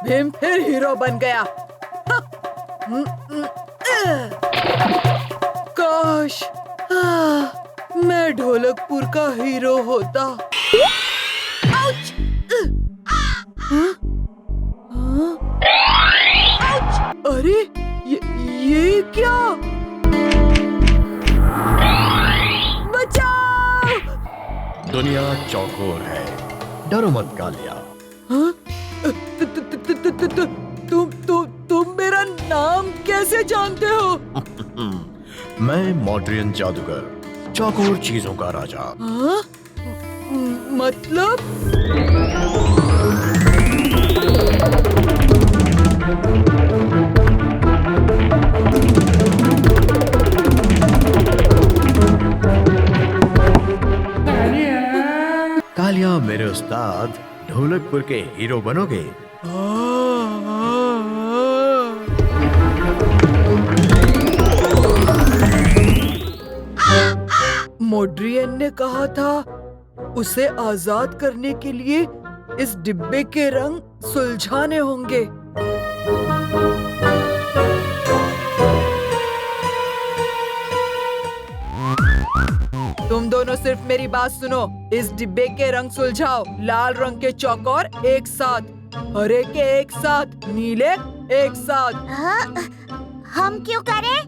भीम फिर हीरो बन गया। काश मैं ढोलकपुर का हीरो होता। आउच! हाँ? हाँ? आउच! अरे ये क्या? बचाओ! दुनिया चौकोर है, डरो मत कालिया। हाँ? तुम मेरा नाम कैसे जानते हो? मैं मॉड्रियन जादूगर, चौकोर चीजों का राजा। हाँ? मतलब? कालिया मेरे उस्ताद, ढोलकपुर के हीरो बनोगे। मोड्रियन ने कहा था उसे आजाद करने के लिए इस डिब्बे के रंग सुलझाने होंगे। तुम दोनों सिर्फ मेरी बात सुनो। इस डिब्बे के रंग सुलझाओ। लाल रंग के चौकोर एक साथ, हरे के एक साथ, नीले एक साथ। हम क्यों करें?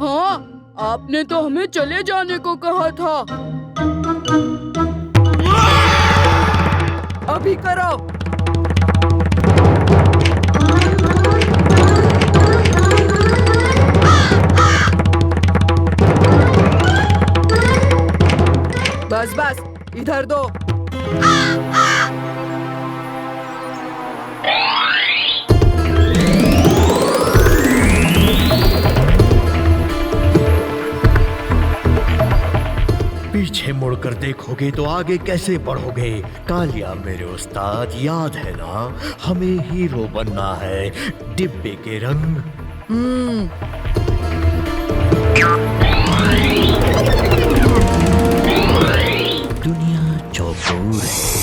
हाँ, आपने तो हमें चले जाने को कहा था। अभी करो। बस बस, इधर दो। पीछे मुड़कर देखोगे तो आगे कैसे बढ़ोगे। कालिया मेरे उस्ताद, याद है ना, हमें हीरो बनना है। डिब्बे के रंग। दुनिया चौकोर है।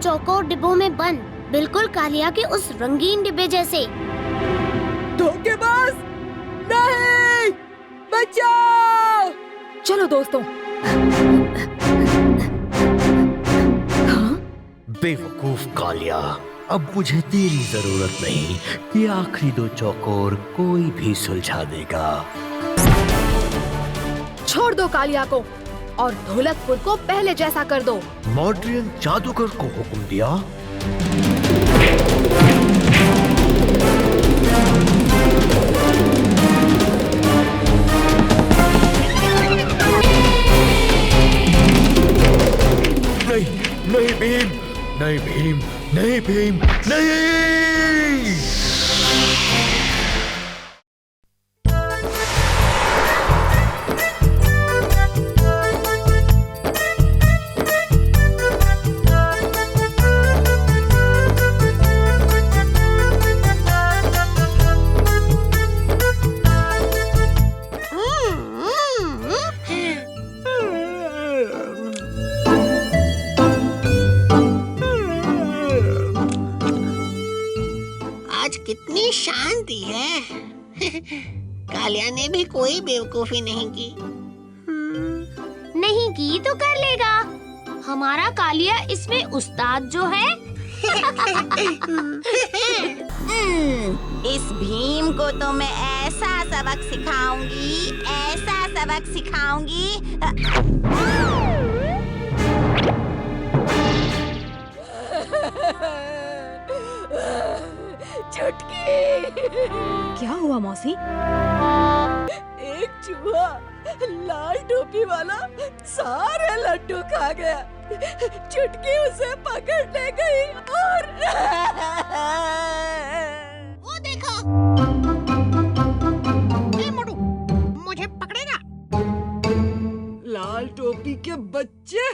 चौकोर डिब्बों में बंद, बिल्कुल कालिया के उस रंगीन डिब्बे जैसे। धोखेबाज! नहीं! बचाओ! चलो दोस्तों। बेवकूफ कालिया, अब मुझे तेरी जरूरत नहीं। ये आखिरी दो चौकोर कोई भी सुलझा देगा। छोड़ दो कालिया को और ढोलकपुर को पहले जैसा कर दो। मॉड्रियन जादूगर को हुक्म दिया। नहीं नहीं भीम, नहीं भीम, नहीं भीम, नहीं। कितनी शांति है। कालिया ने भी कोई बेवकूफी नहीं की। नहीं की तो कर लेगा। हमारा कालिया इसमें उस्ताद जो है। इस भीम को तो मैं ऐसा सबक सिखाऊंगी, ऐसा सबक सिखाऊंगी। क्या हुआ मौसी? एक चूहा लाल टोपी वाला सारे लड्डू खा गया। चुटकी उसे पकड़ने गई और वो देखो, ए मोटू, मुझे पकड़ेगा? लाल टोपी के बच्चे।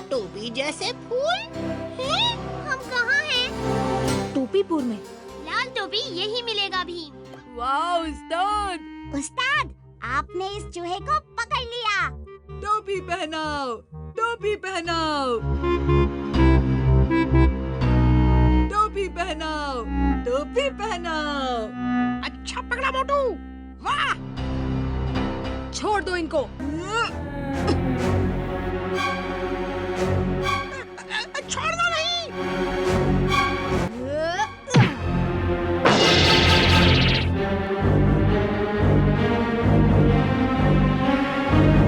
टोपी जैसे फूल? हैं? हम कहाँ हैं? टोपीपुर में। लाल टोपी यही मिलेगा भीम। वाह उस्ताद, उस्ताद, आपने इस चूहे को पकड़ लिया। टोपी पहनाओ, टोपी पहनाओ, टोपी पहनाओ, टोपी पहनाओ। अच्छा पकड़ा मोटू, वाह! छोड़ दो इनको। छोड़ना नहीं।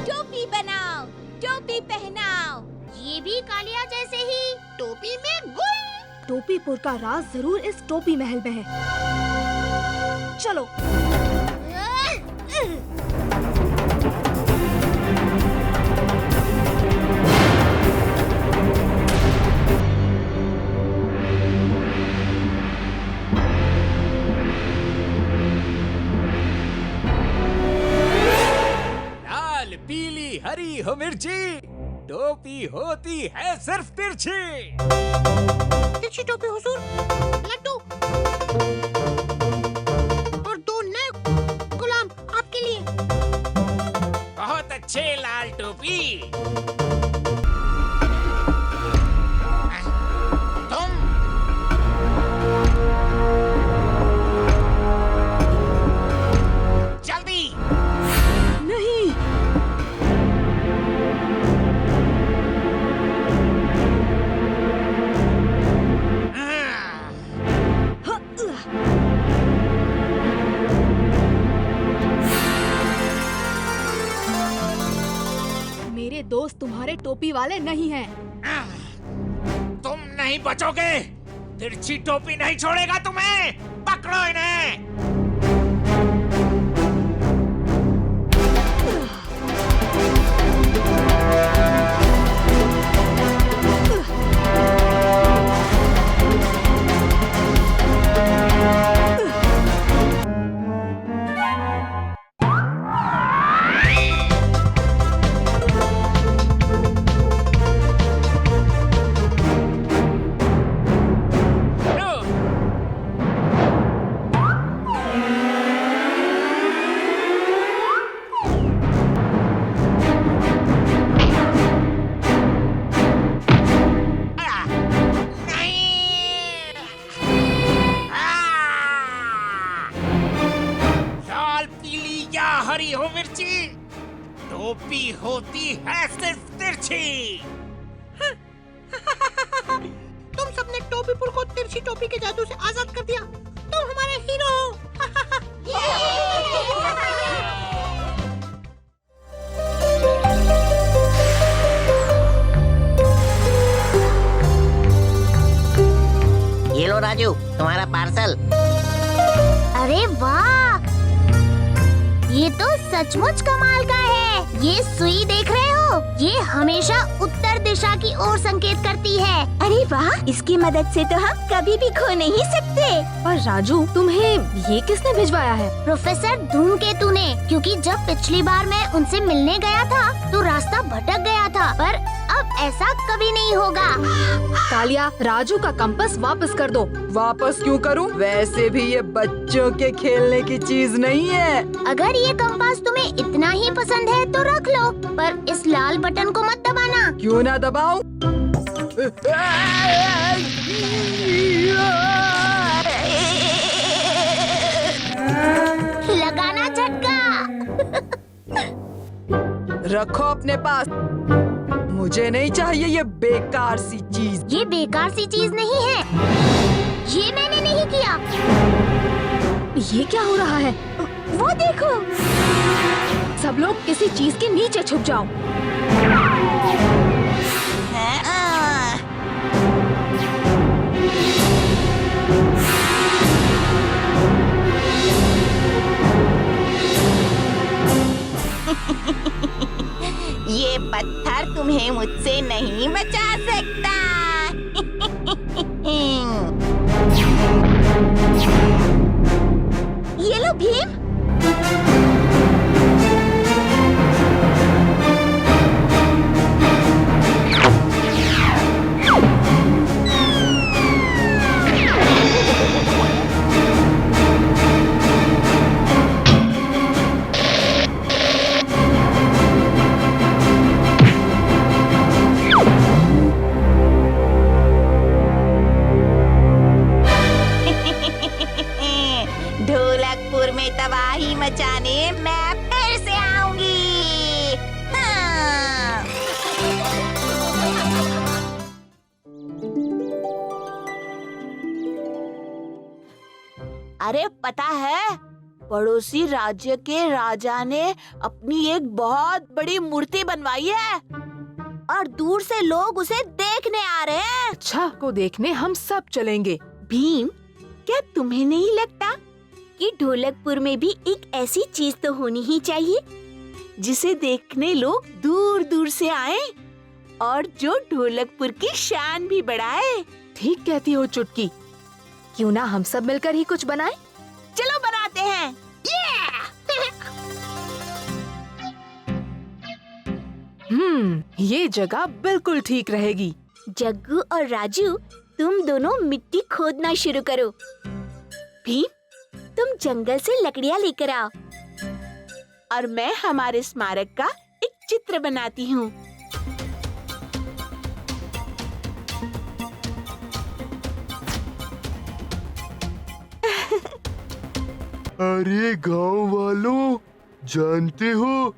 टोपी बनाओ, टोपी पहनाओ। ये भी कालिया जैसे ही। टोपी में गुल। टोपीपुर का राज जरूर इस टोपी महल में है। चलो। लाल पीली हरी हो मिर्ची, टोपी होती है सिर्फ तिरछी। तिरछी टोपी हुजूर, लड्डू और 2 नए गुलाम आपके लिए। बहुत अच्छे लाल टोपी। तुम जल्दी। नहीं। मेरे दोस्त तुम्हारे टोपी वाले नहीं हैं। तुम नहीं बचोगे। तिरछी टोपी नहीं छोड़ेगा तुम्हें। पकड़ो इन्हें। हरी हो मिर्ची, टोपी होती है सिर्फ तिरछी। तुम सबने टोपीपुर को तिरछी टोपी के जादू से आजाद कर दिया। तुम हमारे हीरो हो। ये लो राजू, तुम्हारा पार्सल। अरे वाह, ये तो सचमुच कमाल का है। ये सुई देख रहे हो? ये हमेशा उत्तर दिशा की ओर संकेत करती है। अरे वाह, इसकी मदद से तो हम कभी भी खो नहीं सकते। पर राजू, तुम्हें ये किसने भिजवाया है? प्रोफेसर धूमकेतु ने, क्योंकि जब पिछली बार मैं उनसे मिलने गया था तो रास्ता भटक गया था, पर अब ऐसा कभी नहीं होगा। कालिया, राजू का कंपास वापस कर दो। वापस क्यों करूं? वैसे भी ये बच्चों के खेलने की चीज नहीं है। अगर ये कंपास तुम्हें इतना ही पसंद है तो रख लो, पर इस लाल बटन को मत दबाना। क्यों ना दबाऊं? लगाना झटका। रखो अपने पास। मुझे नहीं चाहिए ये बेकार सी चीज। ये बेकार सी चीज नहीं है, ये मैंने नहीं किया। ये क्या हो रहा है? वो देखो। सब लोग किसी चीज के नीचे छुप जाओ। ये पत्थर तुम्हें मुझसे नहीं बचा सकता। ये लो भीम। ढोलकपुर में तबाही मचाने मैं फिर से आऊंगी। हाँ। अरे पता है, पड़ोसी राज्य के राजा ने अपनी एक बहुत बड़ी मूर्ति बनवाई है और दूर से लोग उसे देखने आ रहे हैं। अच्छा, को देखने हम सब चलेंगे। भीम, क्या तुम्हें नहीं लगता कि ढोलकपुर में भी एक ऐसी चीज तो होनी ही चाहिए जिसे देखने लोग दूर दूर से आए और जो ढोलकपुर की शान भी बढ़ाए? ठीक कहती हो चुटकी। क्यों ना हम सब मिलकर ही कुछ बनाएं? चलो बनाते हैं। ये जगह बिल्कुल ठीक रहेगी। जग्गू और राजू, तुम दोनों मिट्टी खोदना शुरू करो। भीम, तुम जंगल से लकड़ियाँ लेकर आओ। और मैं हमारे स्मारक का एक चित्र बनाती हूँ। अरे गांव वालों, जानते हो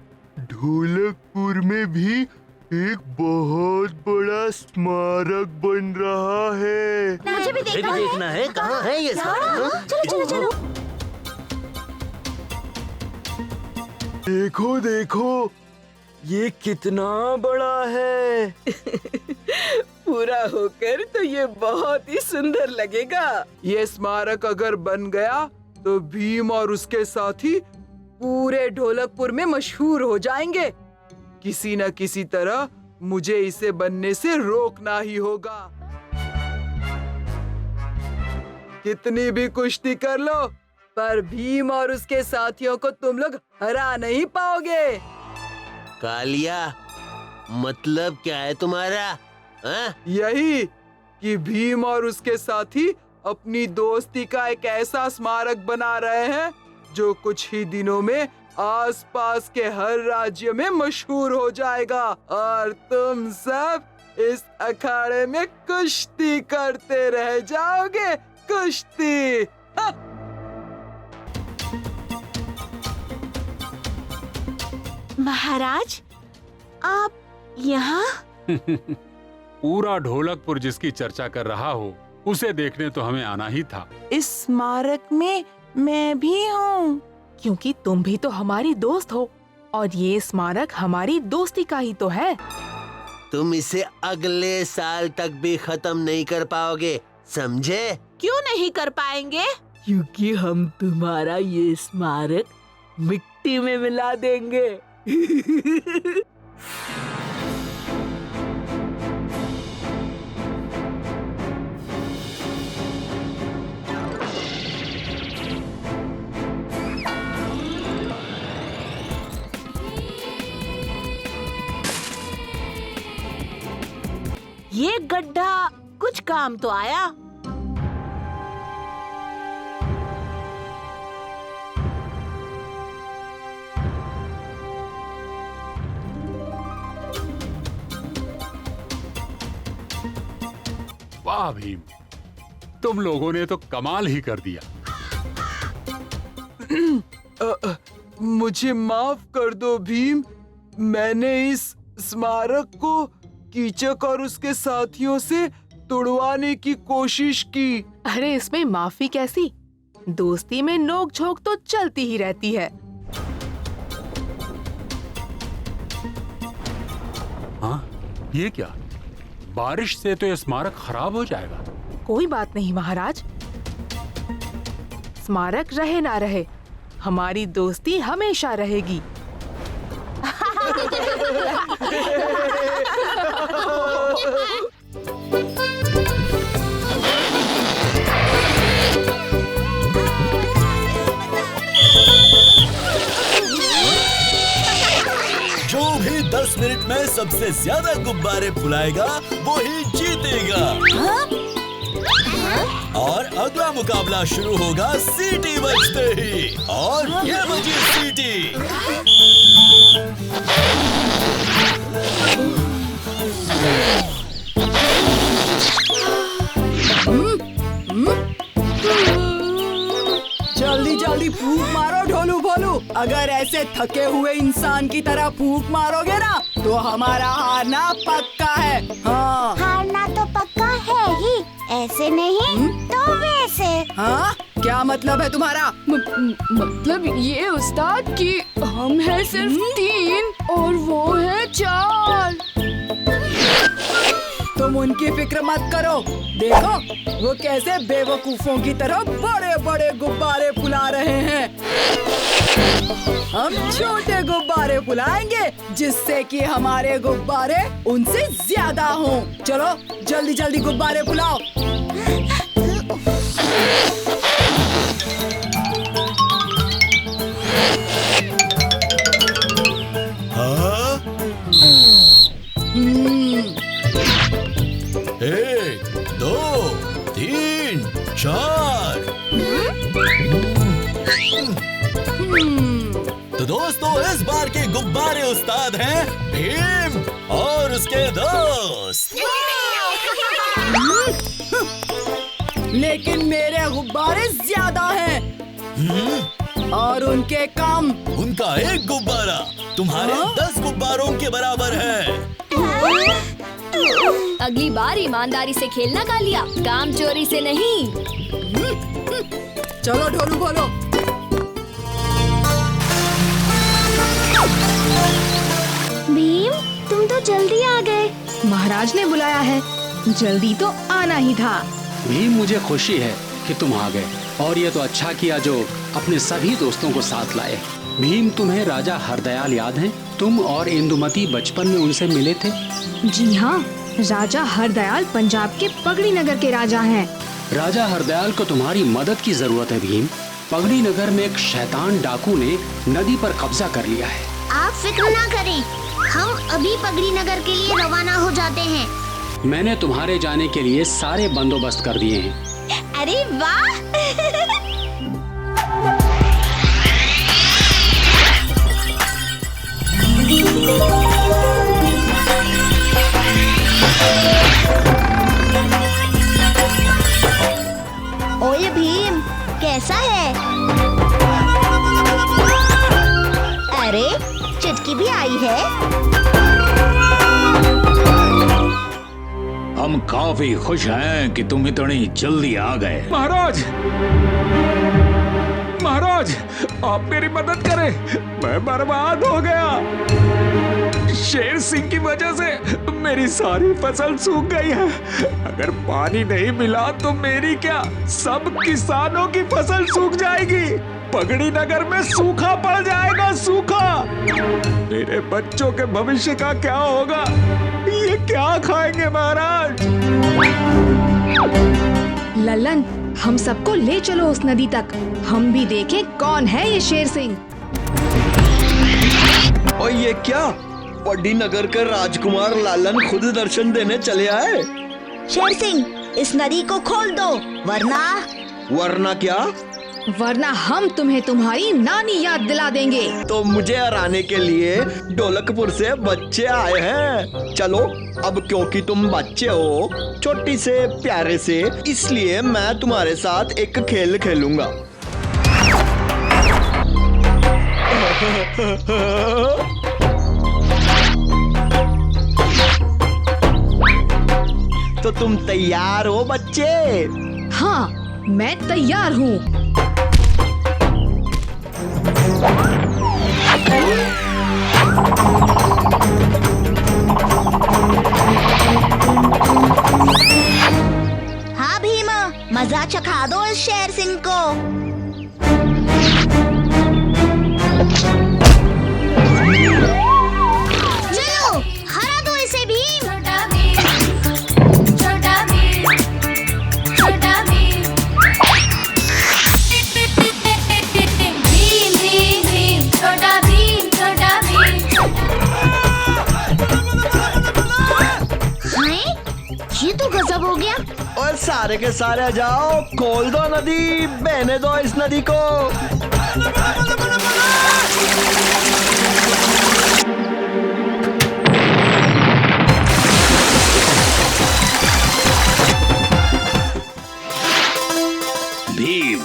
ढोलकपुर में भी एक बहुत बड़ा स्मारक बन रहा है। मुझे भी देखना है, कहाँ है ये स्मारक? चलो चलो चलो। देखो देखो, ये कितना बड़ा है। पूरा होकर तो ये बहुत ही सुंदर लगेगा। ये स्मारक अगर बन गया तो भीम और उसके साथी पूरे ढोलकपुर में मशहूर हो जाएंगे। किसी न किसी तरह मुझे इसे बनने से रोकना ही होगा। कितनी भी कुश्ती कर लो, पर भीम और उसके साथियों को तुम लोग हरा नहीं पाओगे। कालिया, मतलब क्या है तुम्हारा? हाँ? यही कि भीम और उसके साथी अपनी दोस्ती का एक ऐसा स्मारक बना रहे हैं जो कुछ ही दिनों में आसपास के हर राज्य में मशहूर हो जाएगा और तुम सब इस अखाड़े में कुश्ती करते रह जाओगे। कुश्ती। महाराज, आप यहाँ? पूरा ढोलकपुर जिसकी चर्चा कर रहा हो, उसे देखने तो हमें आना ही था। इस स्मारक में मैं भी हूँ। क्योंकि तुम भी तो हमारी दोस्त हो और ये स्मारक हमारी दोस्ती का ही तो है। तुम इसे अगले साल तक भी खत्म नहीं कर पाओगे, समझे? क्यों नहीं कर पाएंगे? क्योंकि हम तुम्हारा ये स्मारक मिट्टी में मिला देंगे। ये गड्ढा कुछ काम तो आया। वाह भीम, तुम लोगों ने तो कमाल ही कर दिया। मुझे माफ कर दो भीम, मैंने इस स्मारक को कीचक और उसके साथियों से तुड़वाने की कोशिश की। अरे इसमें माफी कैसी? दोस्ती में नोक झोंक तो चलती ही रहती है। हाँ, ये क्या? बारिश से तो ये स्मारक खराब हो जाएगा। कोई बात नहीं महाराज, स्मारक रहे ना रहे, हमारी दोस्ती हमेशा रहेगी। जो भी 10 मिनट में सबसे ज्यादा गुब्बारे फुलाएगा वो ही जीतेगा। और अगला मुकाबला शुरू होगा सीटी बजते ही। और ये बजी सीटी। जल्दी जल्दी फूंक मारो ढोलू भोलू। अगर ऐसे थके हुए इंसान की तरह फूंक मारोगे ना तो हमारा हारना पक्का है। हाँ, हारना तो पक्का है ही, ऐसे नहीं तो वैसे। हाँ, क्या मतलब है तुम्हारा? मतलब ये उस्ताद कि हम हैं सिर्फ 3 और वो है 4। तुम उनकी फिक्र मत करो, देखो वो कैसे बेवकूफों की तरह बड़े बड़े गुब्बारे फुला रहे हैं। हम छोटे गुब्बारे फुलाएंगे जिससे कि हमारे गुब्बारे उनसे ज्यादा हों। चलो जल्दी जल्दी गुब्बारे फुलाओ। हाँ? 1, 2, 3, 4। तो दोस्तों इस बार के गुब्बारे उस्ताद हैं भीम और उसके दोस्त। लेकिन मेरे गुब्बारे ज्यादा हैं और उनके कम। उनका 1 गुब्बारा तुम्हारे 10 गुब्बारों के बराबर है। अगली बार ईमानदारी से खेलना कालिया, काम चोरी से नहीं। चलो ढोलू बोलो। भीम, तुम तो जल्दी आ गए। महाराज ने बुलाया है, जल्दी तो आना ही था। भी मुझे खुशी है कि तुम आ गए, और ये तो अच्छा किया जो अपने सभी दोस्तों को साथ लाए। भीम, तुम्हें राजा हरदयाल याद है? तुम और इंदुमती बचपन में उनसे मिले थे। जी हाँ, राजा हरदयाल पंजाब के पगड़ी नगर के राजा हैं। राजा हरदयाल को तुम्हारी मदद की जरूरत है भीम। पगड़ी नगर में एक शैतान डाकू ने नदी पर कब्जा कर लिया है। आप फिक्र ना करें, हम अभी पगड़ी नगर के लिए रवाना हो जाते हैं। मैंने तुम्हारे जाने के लिए सारे बंदोबस्त कर दिए हैं। अरे वाह! ओए भीम, कैसा है? अरे चुटकी भी आई है। हम काफी खुश हैं कि तुम इतनी जल्दी आ गए। महाराज, महाराज, आप मेरी मदद करें, मैं बर्बाद हो गया। शेर सिंह की वजह से मेरी सारी फसल सूख गई है। अगर पानी नहीं मिला तो मेरी क्या, सब किसानों की फसल सूख जाएगी। पगड़ी नगर में सूखा पड़ जाएगा, सूखा। मेरे बच्चों के भविष्य का क्या होगा? ये क्या खाएंगे महाराज? ललन, हम सबको ले चलो उस नदी तक, हम भी देखें कौन है ये शेर सिंह। और ये क्या, पगड़ी नगर के राजकुमार लालन खुद दर्शन देने चले आए। शेर सिंह, इस नदी को खोल दो, वरना क्या? वरना हम तुम्हें तुम्हारी नानी याद दिला देंगे। तो मुझे हराने के लिए ढोलकपुर से बच्चे आए हैं। चलो, अब क्योंकि तुम बच्चे हो, छोटी से प्यारे से, इसलिए मैं तुम्हारे साथ एक खेल खेलूंगा। तो तुम तैयार हो बच्चे? हाँ, मैं तैयार हूँ। हाँ भीम, मजा चखा दो इस शेर सिंह को। चलो हरा दो इसे भीम। छोटा भीम, छोटा भीम, छोटा भीम। भीम भीम भीम, छोटा भीम, छोटा भीम। हाय, ये तो गजब हो गया। और सारे के सारे जाओ, खोल दो नदी, बहने दो इस नदी को। भीम,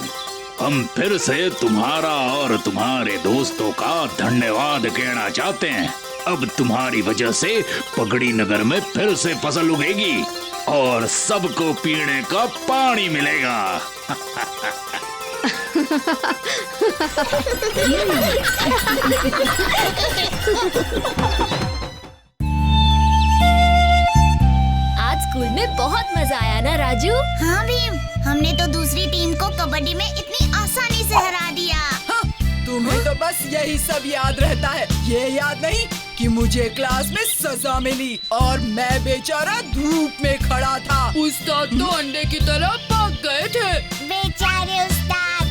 हम फिर से तुम्हारा और तुम्हारे दोस्तों का धन्यवाद कहना चाहते हैं। अब तुम्हारी वजह से पगड़ी नगर में फिर से फसल उगेगी और सबको पीने का पानी मिलेगा। आज स्कूल में बहुत मजा आया ना राजू? हाँ भीम, हमने तो दूसरी टीम को कबड्डी में इतनी आसानी से हरा दिया। हाँ, तुम्हें तो बस यही सब याद रहता है। ये याद नहीं कि मुझे क्लास में सजा मिली और मैं बेचारा धूप में खड़ा था। उस्ताद तो अंडे की तरह पक गए थे। बेचारे उस्ताद।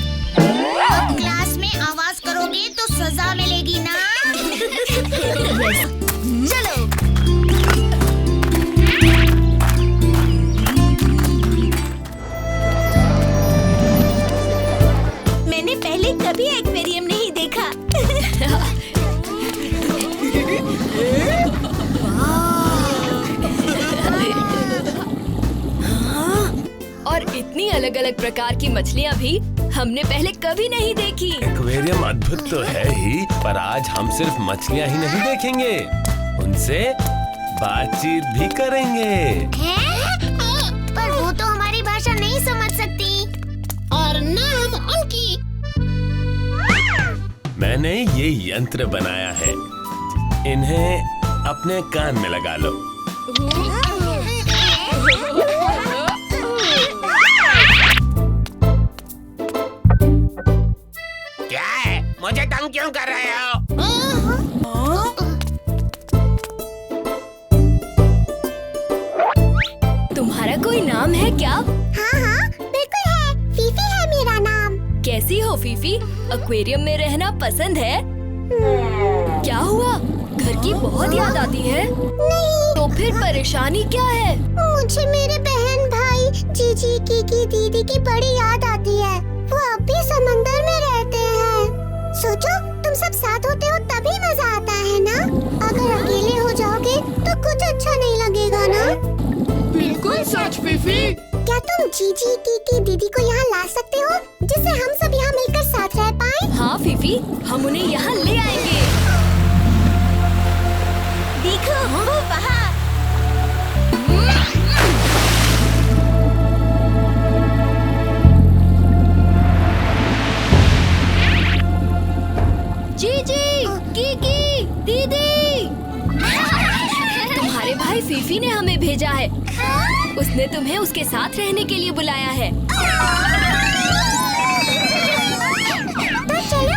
अब क्लास में आवाज करोगे तो सजा मिलेगी ना। चलो। मैंने पहले कभी एक्वेरियम नहीं देखा। और इतनी अलग अलग प्रकार की मछलियाँ भी हमने पहले कभी नहीं देखी। एक्वेरियम अद्भुत तो है ही, पर आज हम सिर्फ मछलियाँ ही नहीं देखेंगे, उनसे बातचीत भी करेंगे। पर वो तो हमारी भाषा नहीं समझ सकती और न हम उनकी। मैंने ये यंत्र बनाया है, इन्हें अपने कान में लगा लो। क्या है? मुझे तंग क्यों कर रहे हो? तुम्हारा कोई नाम है क्या? हाँ हाँ बिल्कुल है, फीफी है मेरा नाम। कैसी हो फीफी? एक्वेरियम में रहना पसंद है? क्या हुआ? घर की बहुत याद आती है? नहीं। तो फिर परेशानी क्या है? मुझे मेरे बहन भाई जीजी कीकी दीदी की बड़ी याद आती है। वो अब भी समंदर में रहते हैं। सोचो तुम सब साथ होते हो तभी मजा आता है ना। अगर अकेले हो जाओगे तो कुछ अच्छा नहीं लगेगा ना। बिल्कुल सच फीफी। क्या तुम जीजी कीकी दीदी को यहाँ ला सकते हो जिससे हम सब यहाँ मिलकर साथ रह पाएं? हाँ फीफी, हम उन्हें यहाँ ले आएंगे। देखो वो वहाँ। जीजी, कीकी, दीदी। तुम्हारे भाई फीफी ने हमें भेजा है। उसने तुम्हें उसके साथ रहने के लिए बुलाया है। तो चलो।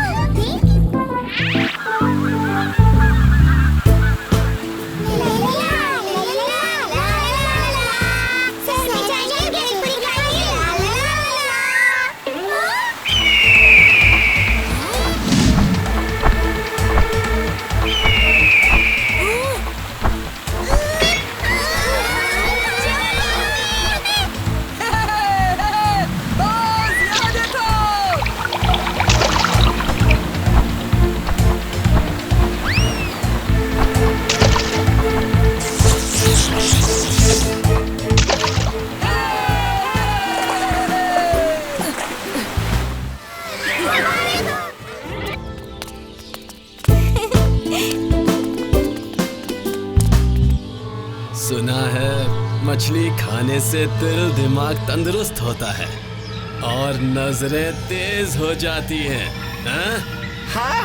सुना है मछली खाने से दिल दिमाग तंदुरुस्त होता है और नजरें तेज हो जाती हैं। हाँ?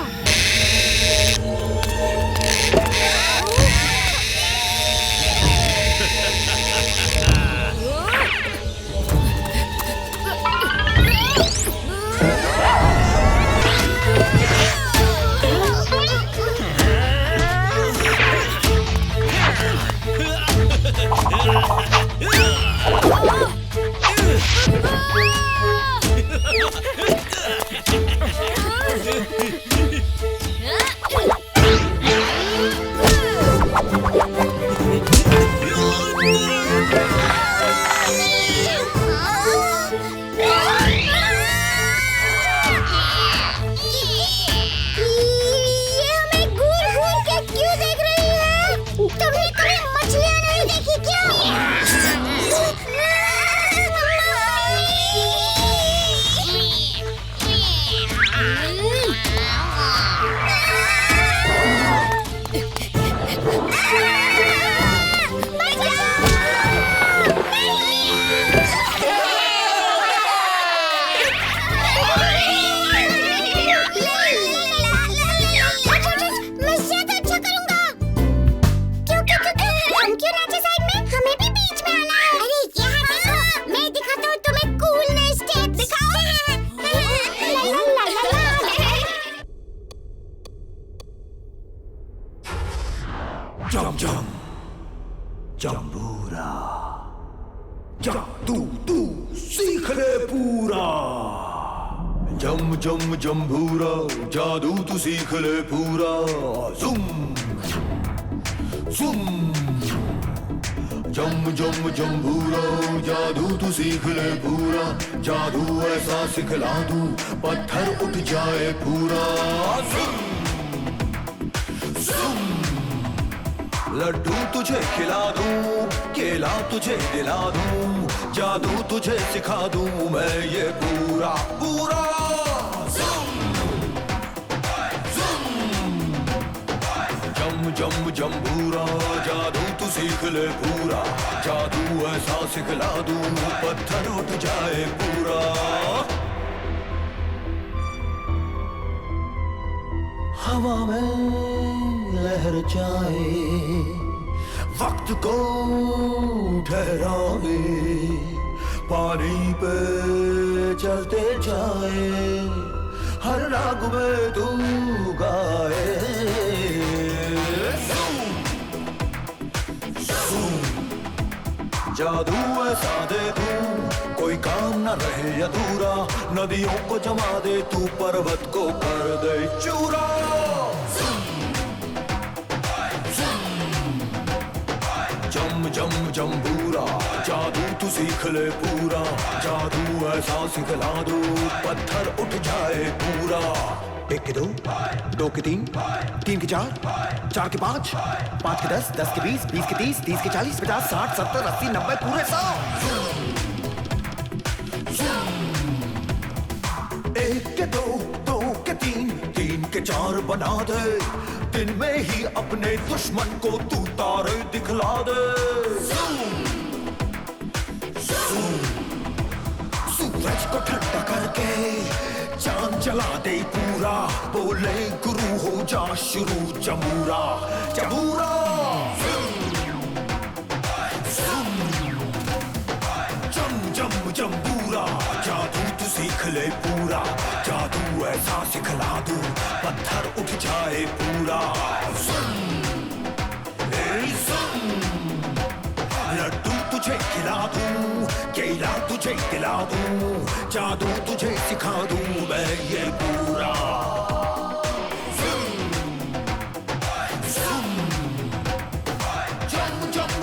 जम्बूरा जादू तू सीख ले पूरा। जम्बूरा जादू तू सीख ले पूरा। जुम जुम जम्बूरा जादू तू सीख ले पूरा। जादू ऐसा सिखला दूं पत्थर उठ जाए पूरा। लड्डू तुझे खिला दूं, केला तुझे दिला दूं, जादू तुझे सिखा दूं मैं ये पूरा पूरा। जम्बूरा जादू तू सीख ले पूरा। जादू ऐसा सिखला दूं पत्थर उठ जाए पूरा। हवा में लहर जाए, वक्त को ठहराए, पानी पे चलते जाए, हर राग में तू गाए। जादू ऐसा दे दूं कोई काम न रहे अधूरा। नदियों को जमा दे तू पर्वत को कर दे चूरा। जम्बूरा जादू तू सीख ले पूरा। जादू ऐसा सिखला दूं पत्थर उठ जाए पूरा। 1 के 2, 2 के 3, 3 के 4, 4 के 5, 5 के 10, 10 के 20, 20 के 30, 30 के 40, 50, 60, 70, 80, 90 पूरे 100। 1 के 2, 2 के 3, 3 के 4 बना दे। दिन में ही अपने दुश्मन को तू तारे दिखला दे। सूरज को ठंडा करके चांद जला दे पूरा। बोले गुरु हो जा शुरू जम्बूरा जम्बूरा। जम्बूरा जादू तू सीख ले पूरा। जादू ऐसा सिखला दूं पत्थर उठ जाए पूरा। लड्डू तुझे खिला दूं, केला तुझे दिला दूं, जादू तुझे सिखा दूं मैं ये पूरा।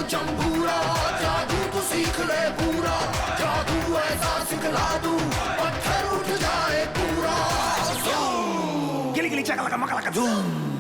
जम्बूरा जादू तू सीख ले पूरा। जादू ऐसा सिखला दूं पत्थर उठ जाए पूरा। गिली गिली चका लगा मका लगा धूम।